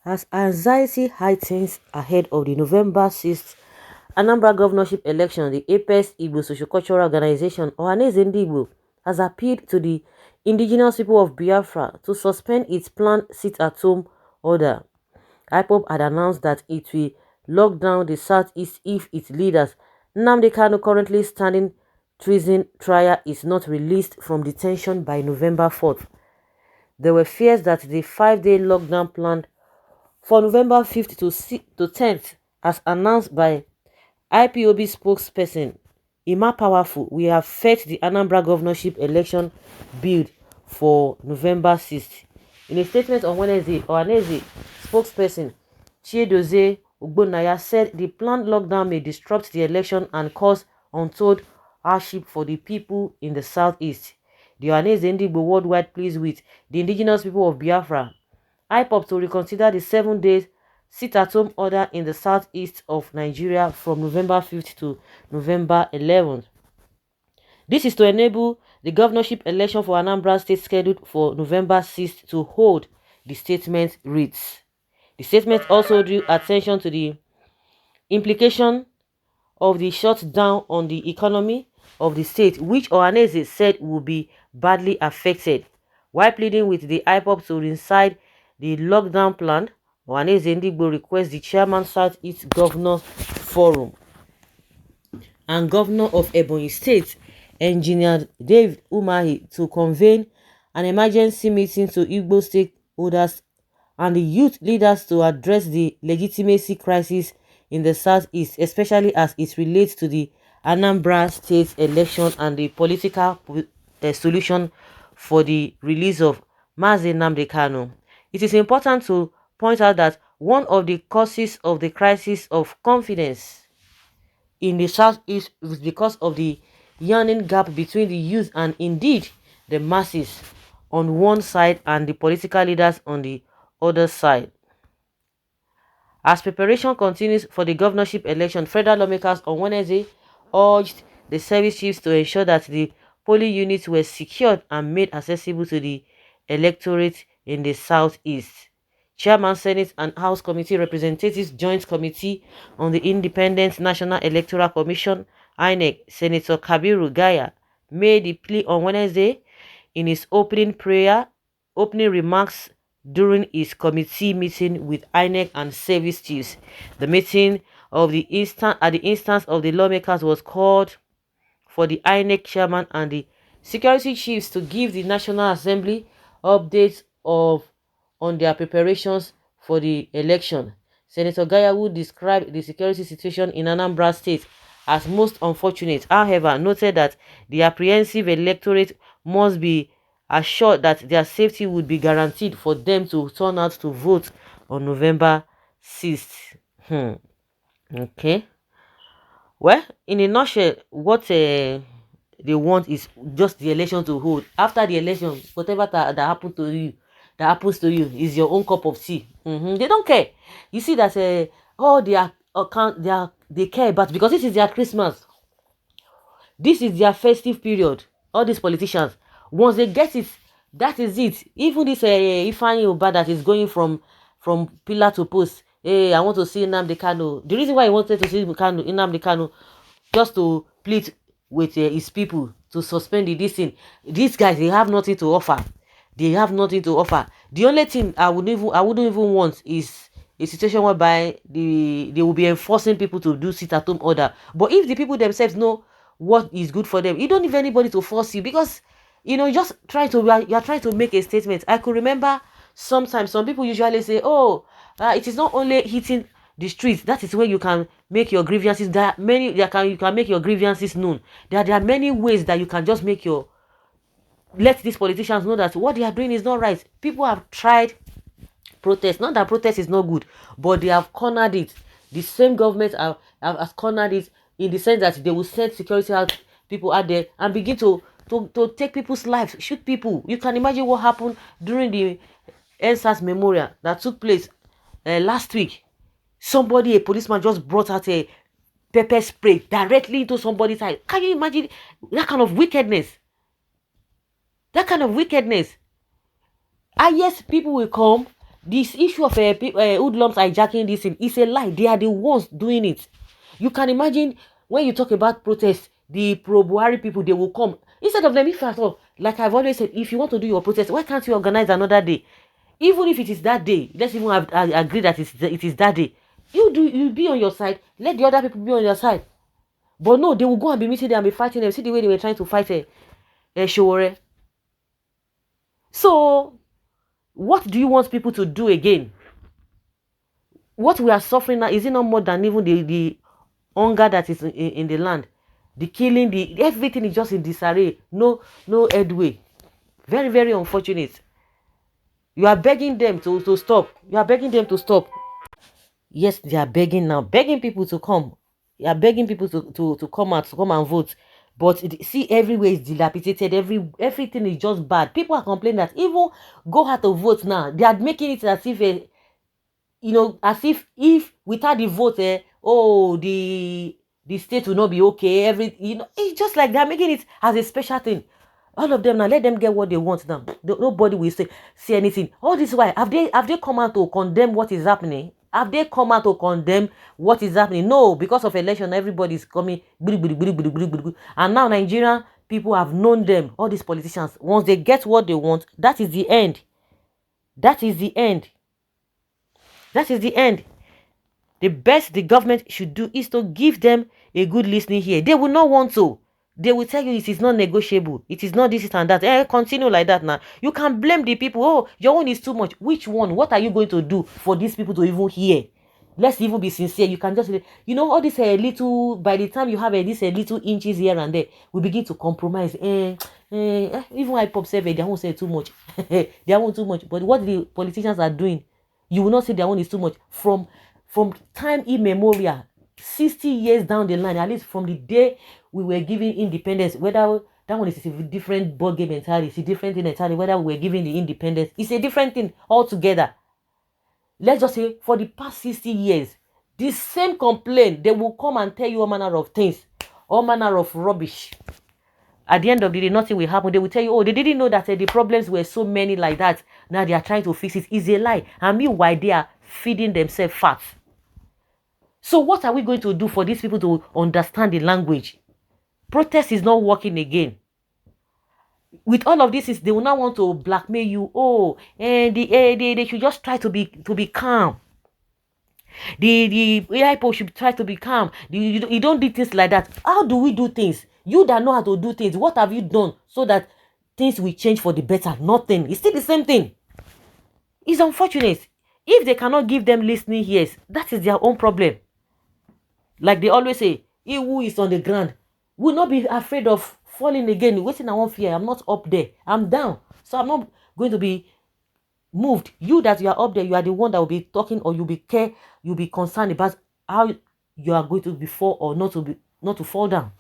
As anxiety heightens ahead of the November 6th Anambra governorship election, the Apex Igbo Sociocultural Organization, Ohanaeze has appealed to the indigenous people of Biafra to suspend its planned sit-at-home order. Ipob had announced that it will lock down the southeast if its leaders, Nnamdi Kanu, currently standing treason trial, is not released from detention by November 4th. There were fears that the 5-day lockdown planned for November 5th to 10th, as announced by IPOB spokesperson Ima Powerful, we have set the Anambra governorship election bid for November 6th. In a statement on Wednesday, Ohanaeze spokesperson Chiedozie Ogbonnaya said the planned lockdown may disrupt the election and cause untold hardship for the people in the southeast. The Ohanaeze Ndigbo worldwide pleads with the indigenous people of Biafra, Ipob, to reconsider the 7 days sit-at-home order in the southeast of Nigeria from November 5th to November 11th. This is to enable the governorship election for Anambra State scheduled for November 6th to hold, the statement reads. The statement also drew attention to the implication of the shutdown on the economy of the state, which Ohanaeze said will be badly affected. While pleading with the Ipob to reinstate the lockdown plan, Ohanaeze Ndigbo requests the chairman Southeast Governors Forum and Governor of Ebonyi State, Engineer Dave Umahi, to convene an emergency meeting to Igbo stakeholders and the youth leaders to address the legitimacy crisis in the southeast, especially as it relates to the Anambra State election and the political solution for the release of Mazi Nnamdi Kanu. It is important to point out that one of the causes of the crisis of confidence in the southeast is because of the yawning gap between the youth and indeed the masses on one side and the political leaders on the other side. As preparation continues for the governorship election, federal lawmakers on Wednesday urged the service chiefs to ensure that the polling units were secured and made accessible to the electorate in the southeast. Chairman, Senate and House Committee Representatives Joint Committee on the Independent National Electoral Commission, INEC, Senator Kabiru Gaya, made the plea on Wednesday in his opening remarks during his committee meeting with INEC and service chiefs. The meeting at the instance of the lawmakers was called for the INEC chairman and the security chiefs to give the National Assembly updates on their preparations for the election. Senator Gaya, who described the security situation in Anambra State as most unfortunate, however, noted that the apprehensive electorate must be assured that their safety would be guaranteed for them to turn out to vote on November 6th. Okay. Well, in a nutshell, what they want is just the election to hold. After the election, whatever that happens to you is your own cup of tea. They don't care. You see that all their account they care about, because this is their Christmas. This is their festive period. All these politicians, once they get it, that is it. Even this Ifeanyi Uba that is going from pillar to post. Hey, I want to see Nnamdi Kanu. The reason why he wanted to see Nnamdi Kanu, just to plead with his people to suspend this thing. These guys, they have nothing to offer. They have nothing to offer. The only thing I wouldn't even want is a situation whereby they will be enforcing people to do sit-at-home order. But if the people themselves know what is good for them, you don't need anybody to force you, because you're trying to make a statement. I could remember sometimes some people usually say, oh, it is not only hitting the streets, that is where you can make your grievances. There are many you can make your grievances known. There are many ways that you can just let these politicians know that what they are doing is not right. People have tried protest. Not that protest is not good, but they have cornered it. The same government have cornered it, in the sense that they will send security people out there and begin to take people's lives, shoot people. You can imagine what happened during the NSAS memorial that took place last week. A policeman just brought out a pepper spray directly into somebody's eye. Can you imagine that kind of wickedness? Yes, people will come. This issue of hoodlums hijacking this thing is a lie. They are the ones doing it. You can imagine when you talk about protest, the pro-Buhari people, they will come. Instead of them, if at all, like I've always said, if you want to do your protest, why can't you organize another day? Even if it is that day, let's even agree that it is that day. You be on your side, let the other people be on your side. But no, they will go and be meeting them and be fighting them. See the way they were trying to fight Showore. So, what do you want people to do again? What we are suffering now, is it not more than even the hunger that is in the land? The killing, everything is just in disarray. No headway. Very, very unfortunate. You are begging them to stop. You are begging them to stop. Yes, they are begging now. Begging people to come. You are begging people to come out, to come and vote. But see, everywhere is dilapidated. Everything is just bad. People are complaining that even go out to vote now. They are making it as if, as if without the vote, the state will not be okay. It's just like they are making it as a special thing. All of them now, let them get what they want now. Nobody will say anything. All this why have they come out to condemn what is happening? Have they come out to condemn what is happening? No, because of election, everybody is coming. And now Nigerian people have known them. All these politicians, once they get what they want, that is the end. That is the end. That is the end. The best the government should do is to give them a good listening here. They will not want to. They will tell you it is not negotiable. It is not this and that. Continue like that now. You can blame the people. Oh, your own is too much. Which one? What are you going to do for these people to even hear? Let's even be sincere. You can just, all this little, by the time you have this little inches here and there, we begin to compromise. Even Ipob said they won't say too much. They won't too much. But what the politicians are doing, you will not say their own is too much. From time immemorial, 60 years down the line, at least from the day we were given independence, whether that one is a different ball game entirely, it's a different thing entirely, whether we were given the independence, it's a different thing altogether. Let's just say for the past 60 years, the same complaint, they will come and tell you all manner of things, all manner of rubbish. At the end of the day, nothing will happen. They will tell you, oh, they didn't know that the problems were so many like that. Now they are trying to fix it. It's a lie. And meanwhile, they are feeding themselves fat. So what are we going to do for these people to understand the language? Protest is not working again. With all of this, they will not want to blackmail you. Oh, and they should just try to be calm. The people should try to be calm. You don't do things like that. How do we do things? You that know how to do things, what have you done so that things will change for the better? Nothing. It's still the same thing. It's unfortunate. If they cannot give them listening ears, that is their own problem. Like they always say, he who is on the ground will not be afraid of falling again. Waiting, I won't fear. I'm not up there. I'm down. So I'm not going to be moved. You that you are up there, you are the one that will be talking, or you'll be concerned about how you are going to be fall or not to fall down.